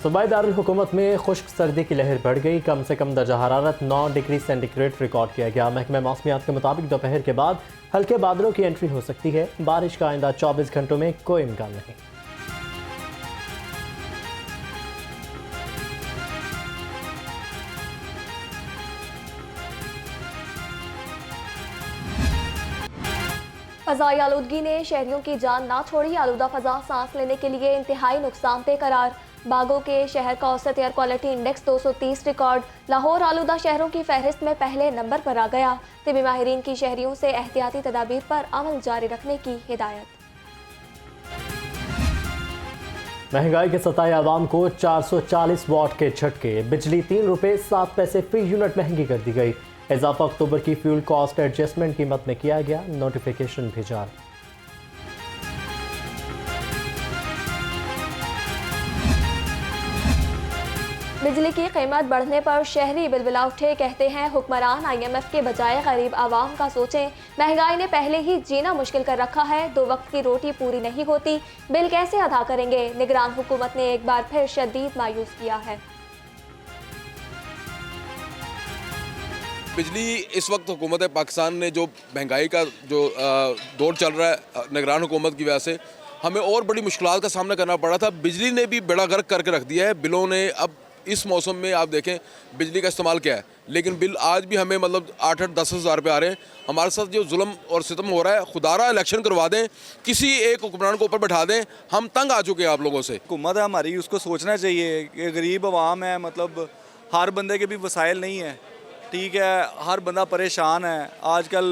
सूबाई दारुल हुकूमत में खुश्क सर्दी की लहर बढ़ गई। कम से कम दर्जा हरारत 9 डिग्री सेंटीग्रेड रिकॉर्ड किया गया। महकमा मौसमियात के मुताबिक दोपहर के बाद हल्के बादलों की एंट्री हो सकती है। बारिश का आइंदा 24 घंटों में कोई इम्कान नहीं। फ़ज़ाई आलूदगी ने शहरियों की जान ना छोड़ी। आलूदा फ़ज़ा सांस लेने के लिए इंतहाई नुकसानदेह करार। बागों के शहर का औसत air quality index 230 record. Lahore आलूदा शहरों की फहरिस्त में पहले नंबर पर आ गया। तिबी माहिरीन की शहरियों से एहतियाती तदाबीर पर अमल जारी रखने की हिदायत। महंगाई के सताए आवाम को 440 वाट के झटके। बिजली 3 रुपये 7 पैसे फी यूनिट महंगी कर दी गई। इजाफा अक्टूबर की फ्यूल कॉस्ट एडजस्टमेंट कीमत में किया गया। नोटिफिकेशन भेजा। बिजली की कीमत बढ़ने पर शहरी बिलबिला उठे। कहते हैं हुक्मरान IMF के बजाय गरीब आवाम का सोचें। महंगाई ने पहले ही जीना मुश्किल कर रखा है। 2 वक्त की रोटी पूरी नहीं होती, बिल कैसे अदा करेंगे। निगरान हुकूमत ने एक बार फिर शदीद मायूस किया है। बिजली इस वक्त हुकूमत पाकिस्तान ने जो महंगाई का जो दौर चल रहा है निगरान हुकूमत की वजह से हमें और बड़ी मुश्किलात का सामना करना पड़ा था। बिजली ने भी बेड़ा गर्क करके रख दिया है। बिलों ने अब इस मौसम में आप देखें बिजली का इस्तेमाल क्या है, लेकिन बिल आज भी हमें मतलब 8-10 हज़ार रुपये आ रहे हैं। हमारे साथ जो जुल्म और सितम हो रहा है, खुदारा इलेक्शन करवा दें, किसी एक हुक्मरान को ऊपर बैठा दें। हम तंग आ चुके हैं आप लोगों से। हुकूमत है हमारी, उसको सोचना चाहिए कि गरीब आवाम है, मतलब हर बंदे के भी वसाइल नहीं है। ठीक है, हर बंदा परेशान है। आजकल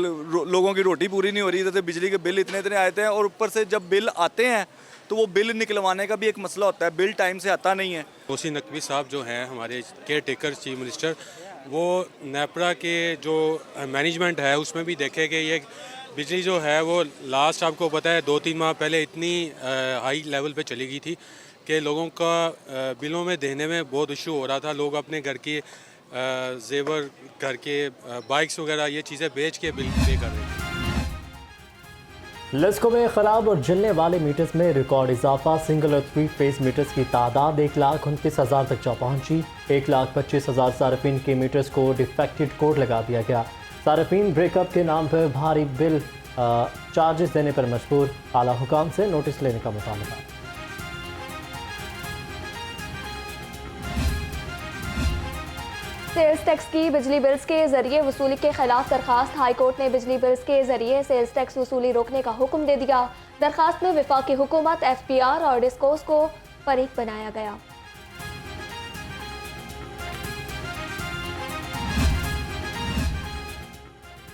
लोगों की रोटी पूरी नहीं हो रही, जैसे बिजली के बिल इतने आते हैं और ऊपर से जब बिल आते हैं तो वो बिल निकलवाने का भी एक मसला होता है। बिल टाइम से आता नहीं है। तोसी नकवी साहब जो हैं हमारे केयर टेकर चीफ मिनिस्टर, वो नेपरा के जो मैनेजमेंट है उसमें भी देखे कि ये बिजली जो है वो लास्ट आपको पता है 2-3 माह पहले इतनी हाई लेवल पे चली गई थी कि लोगों का बिलों में देने में बहुत इशू हो रहा था। लोग अपने घर की जेवर, घर के बाइक्स वगैरह ये चीज़ें बेच के बिल पे कर रहे थे। लिस्को में खराब और जलने वाले मीटर्स में रिकॉर्ड इजाफा। सिंगल और 3 फेज मीटर्स की तादाद 1,29,000 तक जा पहुंची। 1,25,000 सार्फिन के मीटर्स को डिफेक्टेड कोड लगा दिया गया। सार्फिन ब्रेकअप के नाम पर भारी बिल चार्जेस देने पर मजबूर। आला हुकाम से नोटिस लेने का मुतालबा। सेल्स टैक्स की बिजली बिल्स के जरिए वसूली के खिलाफ दरखास्त। हाई कोर्ट ने बिजली बिल्स के जरिए सेल्स टैक्स वसूली रोकने का हुक्म दे दिया। दरखास्त में वफाकी हुकूमत, FPR और डिस्कोस को फरीक बनाया गया।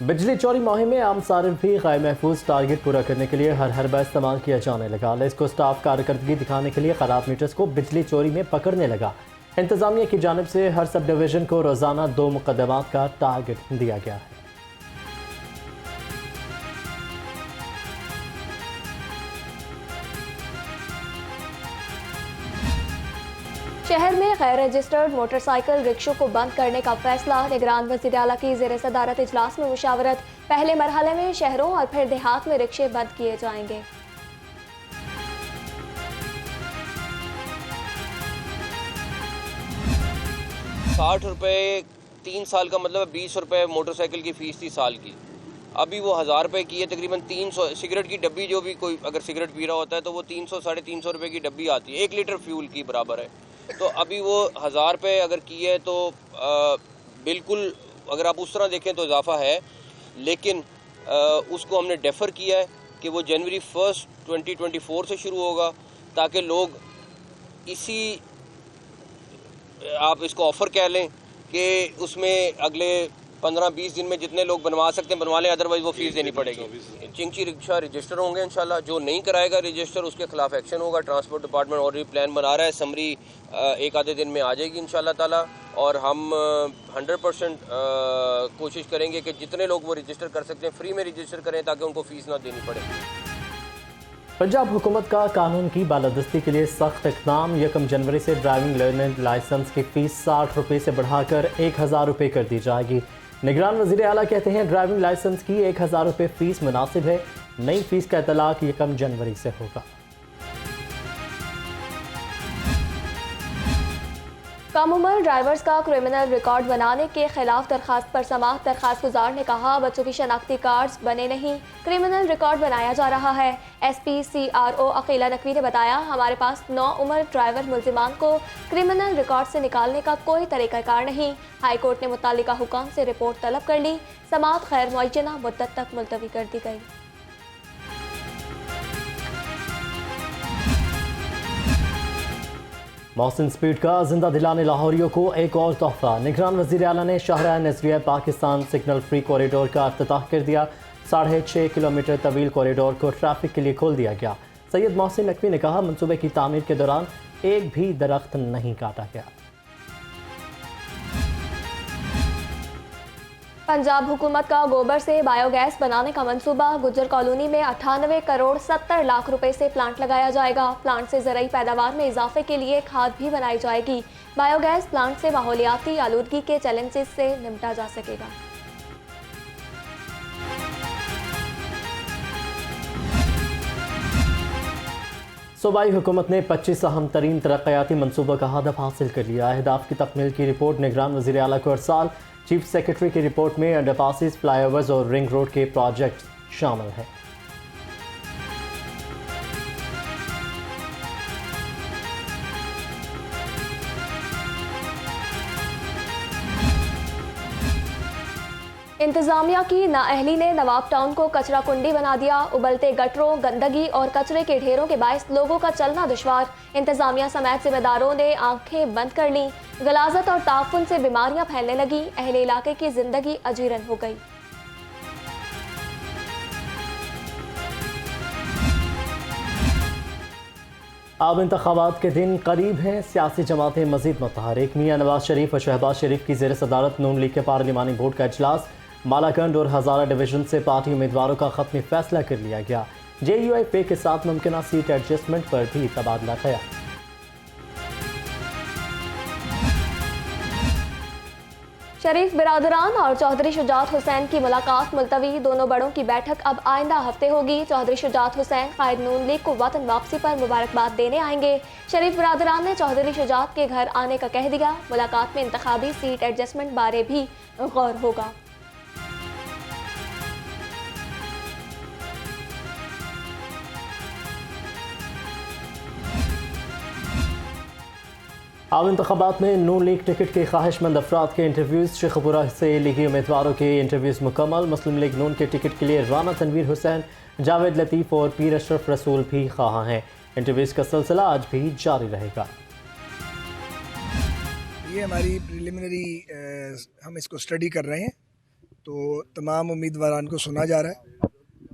बिजली चोरी मुहिम में आम सारिफ भी गैर महफूज टारगेट पूरा करने के लिए हर हरबा इस्तेमाल किया जाने लगा। लिस्को स्टाफ कारकर्दगी दिखाने के लिए खराब मीटर्स को बिजली चोरी में पकड़ने लगा। इंतजामिया की जानिब से हर सब डिवीजन को रोजाना 2 मुकदमात का टारगेट दिया गया है। शहर में गैर रजिस्टर्ड मोटरसाइकिल रिक्शों को बंद करने का फैसला। निगरान वज़ीर आला की ज़ेर सदारत इजलास में मुशावरत। पहले मरहले में शहरों और फिर देहात में रिक्शे बंद किए जाएंगे। ₹60 3 साल का मतलब ₹20 मोटरसाइकिल की फ़ीस थी साल की। अभी वो ₹1000 की है। तकरीबन 300 सिगरेट की डब्बी, जो भी कोई अगर सिगरेट पी रहा होता है तो वो 300-350 की डब्बी आती है, 1 लीटर फ्यूल की बराबर है। तो अभी वो ₹1000 अगर की है तो बिल्कुल अगर आप उस तरह देखें तो इजाफा है, लेकिन उसको हमने डेफर किया है कि वो जनवरी 1 2024 से शुरू होगा, ताकि लोग इसी आप इसको ऑफ़र कह लें कि उसमें अगले 15-20 दिन में जितने लोग बनवा सकते हैं बनवा लें, अदरवाइज वो फीस देनी पड़ेगी। चिंची रिक्शा रजिस्टर होंगे इंशाल्लाह। जो नहीं कराएगा रजिस्टर उसके खिलाफ एक्शन होगा। ट्रांसपोर्ट डिपार्टमेंट ऑलरेडी प्लान बना रहा है। समरी एक आधे दिन में आ जाएगी इंशाल्लाह ताला, और हम 100% कोशिश करेंगे कि जितने लोग वो रजिस्टर कर सकते हैं फ्री में रजिस्टर करें, ताकि उनको फीस ना देनी पड़े। पंजाब हुकूमत का कानून की बालादस्ती के लिए सख्त इक़दाम। 1 जनवरी से ड्राइविंग लर्निंग लाइसेंस की फ़ीस ₹60 से बढ़ाकर ₹1000 कर दी जाएगी। निगरान वज़ीर आला कहते हैं ड्राइविंग लाइसेंस की ₹1000 फ़ीस मुनासिब है। नई फ़ीस का इतलाक़ 1 जनवरी से होगा। कम उम्र ड्राइवर्स का क्रिमिनल रिकॉर्ड बनाने के खिलाफ दरखास्त पर समाअत दरखास्त गुजार ने कहा, बच्चों की शनाख्ती कार्ड्स बने नहीं, क्रिमिनल रिकॉर्ड बनाया जा रहा है। SPCRO अकीला नकवी ने बताया, हमारे पास 9 उम्र ड्राइवर मुल्जिमान को क्रिमिनल रिकॉर्ड से निकालने का कोई तरीक़ाकार नहीं। हाई कोर्ट ने मुतालिका हुकाम से रिपोर्ट तलब कर ली। समाअत गैर मुअज्जला मुद्दत तक मुलतवी कर दी गई। मोहसिन स्पीड का जिंदा दिलाने लाहौरियों को एक और तोहफा। निगरान वज़ीर आला ने शाहराह नज़रिया पाकिस्तान सिग्नल फ्री कॉरिडोर का इफ्तिताह कर दिया। 6.5 किलोमीटर तवील कॉरिडोर को ट्रैफिक के लिए खोल दिया गया। सैयद मोहसिन नकवी ने कहा, मनसूबे की तामीर के दौरान एक भी दरख्त नहीं काटा गया। पंजाब हुकूमत का गोबर से बायोगैस बनाने का मंसूबा। गुज्जर कॉलोनी में 98 करोड़ 70 लाख रुपए से प्लांट लगाया जाएगा। प्लांट से ज़रूरी पैदावार में इजाफे के लिए खाद भी बनाई जाएगी। बायोगैस प्लांट से माहौलियाती आलूदगी के चैलेंजेस से निपटा जा सकेगा। सूबाई हुकूमत ने 25 अहम तरीन तरक्याती मनसूबों का हदफ हासिल कर लिया। अहदाफ की तकमील की रिपोर्ट निगरान वज़ीर आला को अरसाल। चीफ सेक्रेटरी की रिपोर्ट में अंडरपासिस, फ्लाईओवर्स और रिंग रोड के प्रोजेक्ट शामिल हैं। इंतजामिया की नाअहली ने नवाब टाउन को कचरा कुंडी बना दिया। उबलते गटरों, गंदगी और कचरे के ढेरों के बायस लोगों का चलना दुश्वार। इंतजामिया समेत जिम्मेदारों ने आंखें बंद कर लीं। गलाजत और ताफुन से बीमारियां फैलने लगी। अहले इलाके की जिंदगी अजीरन हो गई। अब इंतखाबात के दिन करीब हैं। सियासी जमातें मजीद मुतहरिक। मियां नवाज शरीफ और शहबाज शरीफ की ज़ेर सदारत नून लीग के पार्लिमानी बोर्ड का इजलास। मालाकंड और हज़ारा डिवीजन से पार्टी उम्मीदवारों का खत्मी फैसला कर लिया गया। JUIP के साथ मुमकिन सीट एडजस्टमेंट पर भी तबादला किया। शरीफ बिरादरान और चौधरी शुजात हुसैन की मुलाकात मुलतवी। दोनों बड़ों की बैठक अब आइंदा हफ्ते होगी। चौधरी शुजात हुसैन कायद नून लीग को वतन वापसी पर मुबारकबाद देने आएंगे। शरीफ बिरादरान ने चौधरी शुजात के घर आने का कह दिया। मुलाकात में इंतखाबी सीट एडजस्टमेंट बारे भी गौर होगा। अब इंतखाबात में नून लीग टिकट के ख्वाहिशमंद अफराद के इंटरव्यूज़। शेखपुरा से लीगी उम्मीदवारों के इंटरव्यूज़ मुकम्मल। मुस्लिम लीग नून के टिकट के लिए राना तनवीर हुसैन, जावेद लतीफ़ और पीर अशरफ रसूल भी ख्वाह हैं। इंटरव्यूज़ का सिलसिला आज भी जारी रहेगा। ये हमारी प्रिलिमिनरी हम इसको स्टडी कर रहे हैं, तो तमाम उम्मीदवारान को सुना जा रहा है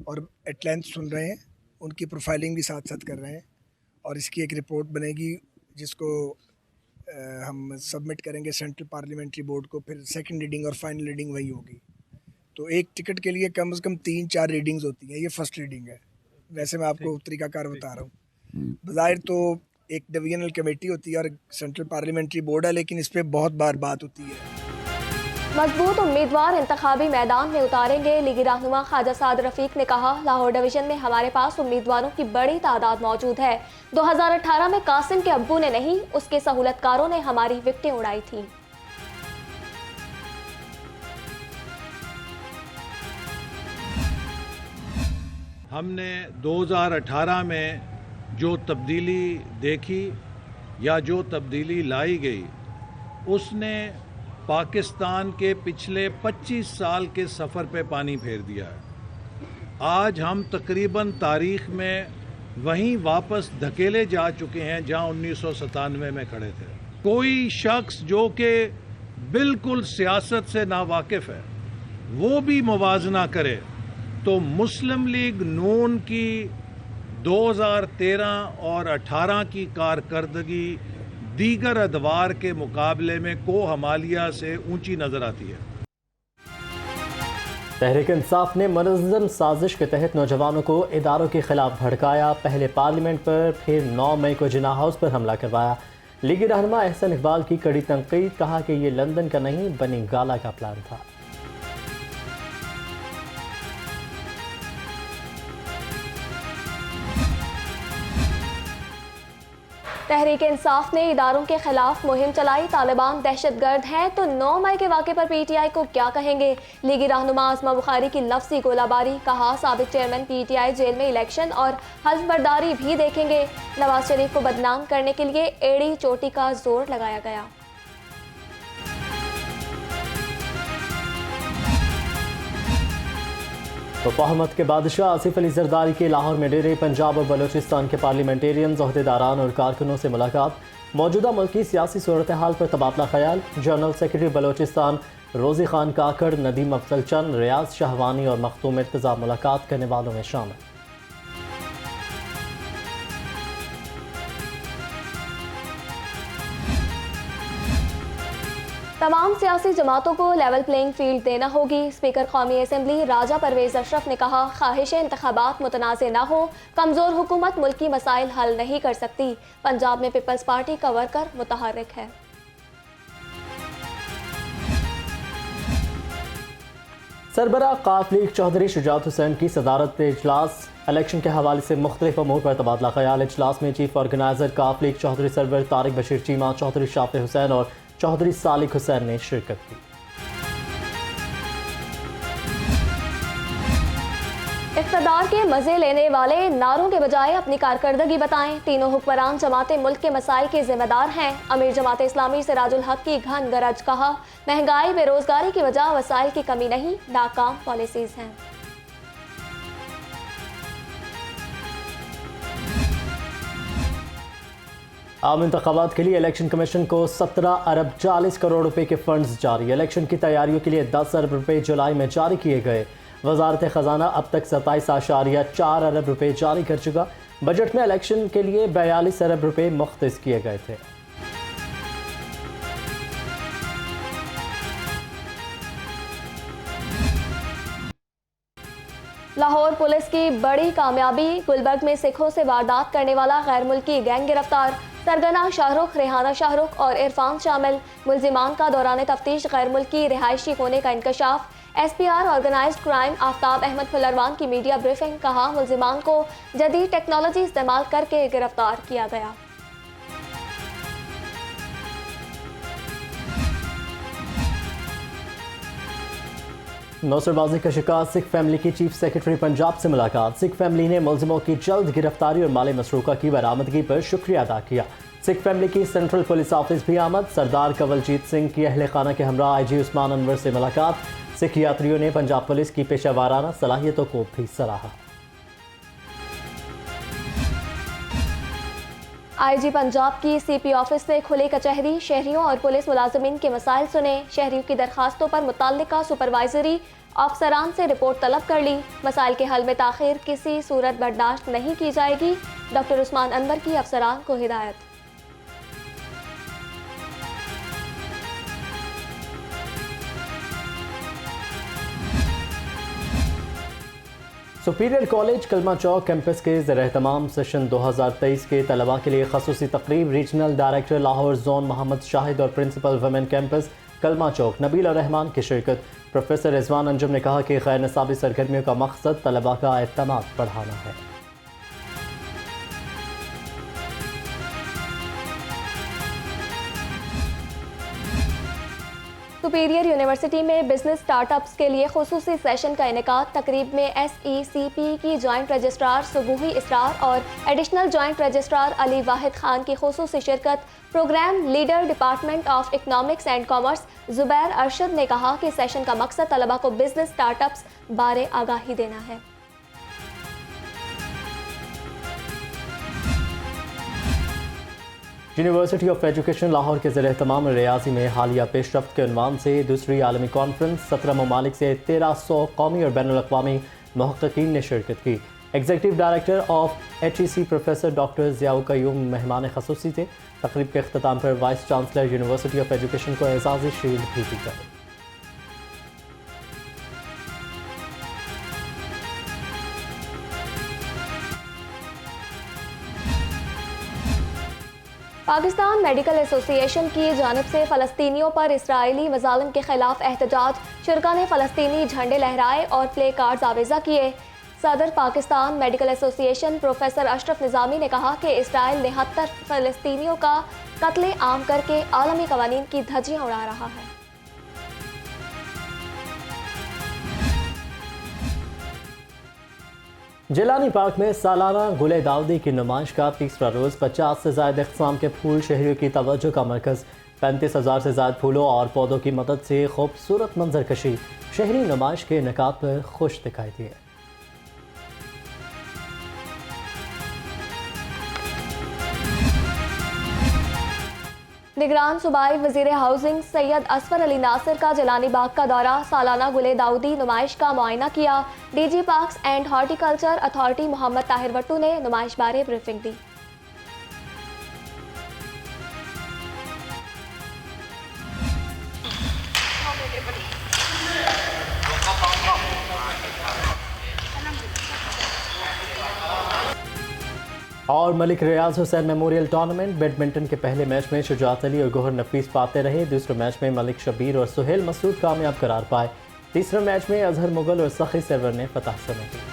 और एट लेंथ सुन रहे हैं, उनकी प्रोफाइलिंग भी साथ साथ कर रहे हैं और इसकी एक रिपोर्ट बनेगी जिसको हम सबमिट करेंगे सेंट्रल पार्लियामेंट्री बोर्ड को। फिर सेकंड रीडिंग और फाइनल रीडिंग वही होगी। तो एक टिकट के लिए कम से कम 3-4 रीडिंग्स होती हैं। ये फर्स्ट रीडिंग है। वैसे मैं आपको तरीकाकार बता रहा हूँ। बज़ाहिर तो एक डिवीजनल कमेटी होती है और सेंट्रल पार्लियामेंट्री बोर्ड है, लेकिन इस पर बहुत बार बात होती है। मजबूत उम्मीदवार इंतखाबी मैदान में उतारेंगे। लीगी रहनुमा ख्वाजा साद रफीक ने कहा, लाहौर डिवीजन में हमारे पास उम्मीदवारों की बड़ी तादाद मौजूद है। 2018 में कासिम के अब्बू ने नहीं, उसके सहूलतकारों ने हमारी विकटें उड़ाई थी। हमने 2018 में जो तब्दीली देखी या जो तब्दीली लाई गई, उसने पाकिस्तान के पिछले 25 साल के सफ़र पे पानी फेर दिया है। आज हम तकरीबन तारीख़ में वहीं वापस धकेले जा चुके हैं जहां 1997 में खड़े थे। कोई शख्स जो कि बिल्कुल सियासत से नावाकिफ़ है वो भी मुवाजना करे तो मुस्लिम लीग नून की 2013 और 18 की कारकर्दगी दीगर अदवार के मुकाबले में कोहमालिया से ऊंची नजर आती है। तहरीक इंसाफ ने मुनज़्ज़म साजिश के तहत नौजवानों को इदारों के खिलाफ भड़काया। पहले पार्लियामेंट पर, फिर 9 मई को जिन्ना हाउस पर हमला करवाया। लीगी रहनुमा एहसन इकबाल की कड़ी तनकीद, कहा कि ये लंदन का नहीं बनी गाला का प्लान था। तहरीक इंसाफ ने इदारों के खिलाफ मुहिम चलाई, तालिबान दहशतगर्द हैं तो 9 मई के वाक़े पर PTI को क्या कहेंगे। लीगी रहनुमा आज़मा बुखारी की लफ्ज़ी गोलाबारी, कहा साबिक चेयरमैन PTI जेल में इलेक्शन और हल्फ बर्दारी भी देखेंगे। नवाज शरीफ को बदनाम करने के लिए एड़ी चोटी का जोर लगाया गया। तो फहमत के बादशाह आसिफ अली जरदारी के लाहौर में डेरे पंजाब और बलूचिस्तान के पार्लियामेंटेरियंस, ओहदेदारान और कारकुनों से मुलाकात। मौजूदा मुल्क की सियासी सूरत हाल पर तबादला ख्याल। जनरल सेक्रेटरी बलूचिस्तान रोज़ी खान काकड़, नदीम अफजल चंद, रियाज शाहवानी और मखदूम इर्तज़ा मुलाकात करने वालों में शामिल। तमाम सियासी जमातों को लेवल प्लेइंग फील्ड देना होगी। स्पीकर कौमी असम्बली राजा परवेज अशरफ ने कहा, ख्वाहिश इंतखाबात मुतनाज़ न हो, कमज़ोर हुकूमत मुल्की मसाइल हल नहीं कर सकती। पंजाब में पीपल्स पार्टी का वर्कर मुतहर्रिक है। सरबराह काफ लीग चौधरी शुजात हुसैन की सदारत इजलास। इलेक्शन के हवाले से मुख्तलिफ अमूर पर तबादला ख्याल। इजलास में चीफ ऑर्गेनाइजर काफ लीग चौधरी सरवर तारिक बशीर चीमा, चौधरी शाफी हुसैन और चौधरी सालिक हुसैन ने शिरकत की। इक़्तिदार के मज़े लेने वाले नारों के बजाय अपनी कारकर्दगी बताएं। तीनों हुक्मरान जमातें मुल्क के मसाइल के जिम्मेदार हैं। अमीर जमात इस्लामी सिराजुल हक की घन गरज, कहा महंगाई बेरोजगारी की वजह वसाइल की कमी नहीं, नाकाम पॉलिसीज हैं। आम इंतखाबात के लिए इलेक्शन कमीशन को 17 अरब 40 करोड़ रुपए के फंड्स जारी। इलेक्शन की तैयारियों के लिए 10 अरब रुपए जुलाई में जारी किए गए। वजारत ख़जाना अब तक 27.4 अरब रुपए जारी कर चुका। बजट में इलेक्शन के लिए 42 अरब रुपए मुख्तस किए गए थे। लाहौर पुलिस की बड़ी कामयाबी, गुलबर्ग में सिखों से वारदात करने वाला गैर मुल्की गैंग गिरफ्तार। सरगना शाहरुख, रेहाना शाहरुख और इरफान शामिल। मुलजिमान का दौरान तफ्तीश गैर मुल्की रिहायशी होने का इंकशाफ। SPR organised crime Aftab Ahmed Phularwan की मीडिया ब्रीफिंग, कहा मुलजिमान को जदीद टेक्नोलॉजी इस्तेमाल करके गिरफ्तार किया गया। नौसरबाजी का शिकार सिख फैमिली की चीफ सेक्रेटरी पंजाब से मुलाकात। सिख फैमिली ने मुलजिमों की जल्द गिरफ्तारी और माली मसरूका की बरामदगी पर शुक्रिया अदा किया। सिख फैमिली की सेंट्रल पुलिस ऑफिस भी आमद। सरदार कंवलजीत सिंह की अहले खाना के हमरा IG उस्मान अनवर से मुलाकात। सिख यात्रियों ने पंजाब पुलिस की पेशावाराना सलाहियतों को भी सराहा। IG पंजाब की CP ऑफिस से खुली कचहरी, शहरियों और पुलिस मुलाजमीन के मसाइल सुने। शहरियों की दरखास्तों पर मुताल्लिका सुपरवाइजरी अफसरान से रिपोर्ट तलब कर ली। मसाइल के हल में ताखीर किसी सूरत बर्दाश्त नहीं की जाएगी। डॉक्टर उस्मान अनवर की अफसरान को हिदायत। सुपीरियर कॉलेज कलमा चौक कैंपस के ज़ेर-ए-एहतमाम सेशन 2023 के तलबा के लिए खसूसी तकरीब। Regional director Lahore zone Mohammad Shahid और प्रिंसिपल वुमेन कैंपस कलमा चौक नबीला रहमान की शिरकत। प्रोफेसर रिजवान अंजुम ने कहा कि गैर निसाबी सरगर्मियों का मकसद तलबा का एतमाद बढ़ाना है। सुपीरियर यूनिवर्सिटी में बिजनेस स्टार्टअप्स के लिए खुसूसी सेशन का इनेकाद। तकरीब में SECP की जॉइंट रजिस्ट्रार सुबूही इसरार और additional joint registrar Ali Wahid Khan की खुसूसी शिरकत। Programme leader department of economics and commerce Zubair Arshad ने कहा कि सेशन का मकसद तलबा को बिजनेस स्टार्टअप्स बारे आगाही देना है। यूनिवर्सिटी ऑफ एजुकेशन लाहौर के ज़ेर-ए-एहतमाम रियाजी में हालिया पेशरफ्त के उन्वान से दूसरी आलमी कॉन्फ्रेंस 17 ममालिक से 1300 कौमी और बैनुल-अक़वामी मुहक्किकीन ने शिरकत की। Executive director of HEC professor doctor Ziaul Qayyum मेहमान खसूसी थे। तकरीब के अख्ताम पर vice chancellor university of education को एजाज़ी शील्ड भी दी गई। पाकिस्तान मेडिकल एसोसिएशन की जानिब से फ़लस्तीनियों पर इसराइली मज़ालिम के खिलाफ एहतजाज। शुरका ने फ़लस्तीनी झंडे लहराए और प्ले कार्ड्स आवेज़ा किए। सदर Pakistan medical association professor Ashraf Nizami ने कहा कि इसराइल 73 फ़लस्तीनियों का कत्ले आम करके आलमी कवानीन की धज्जियां उड़ा रहा है। जिलानी पार्क में सालाना गुले दाऊदी की नुमाइश का तीसरा रोज़ 50 से ज़्यादा इक़साम के फूल शहरियों की तवज्जो का मरकज़। 35,000 से ज़्यादा फूलों और पौधों की मदद से खूबसूरत मंजर कशी शहरी नुमाइश के इनेकाद पर खुश दिखाई दिए। निगरान सूबाई वज़ीर हाउसिंग सैयद असफर अली नासिर का जिलानी बाग का दौरा, सालाना गुले दाऊदी नुमाइश का मुआयना किया। DG parks and horticulture authority Mohammad Tahir Wattoo ने नुमाइश बारे ब्रीफिंग दी। और Malik Riaz Hussain memorial tournament badminton के पहले मैच में शुजात अली और गोहर नफीस पाते रहे। दूसरे मैच में मलिक शबीर और सुहेल मसूद कामयाब करार पाए। तीसरे मैच में अजहर मुगल और सखी सरवर ने फतह समेटी।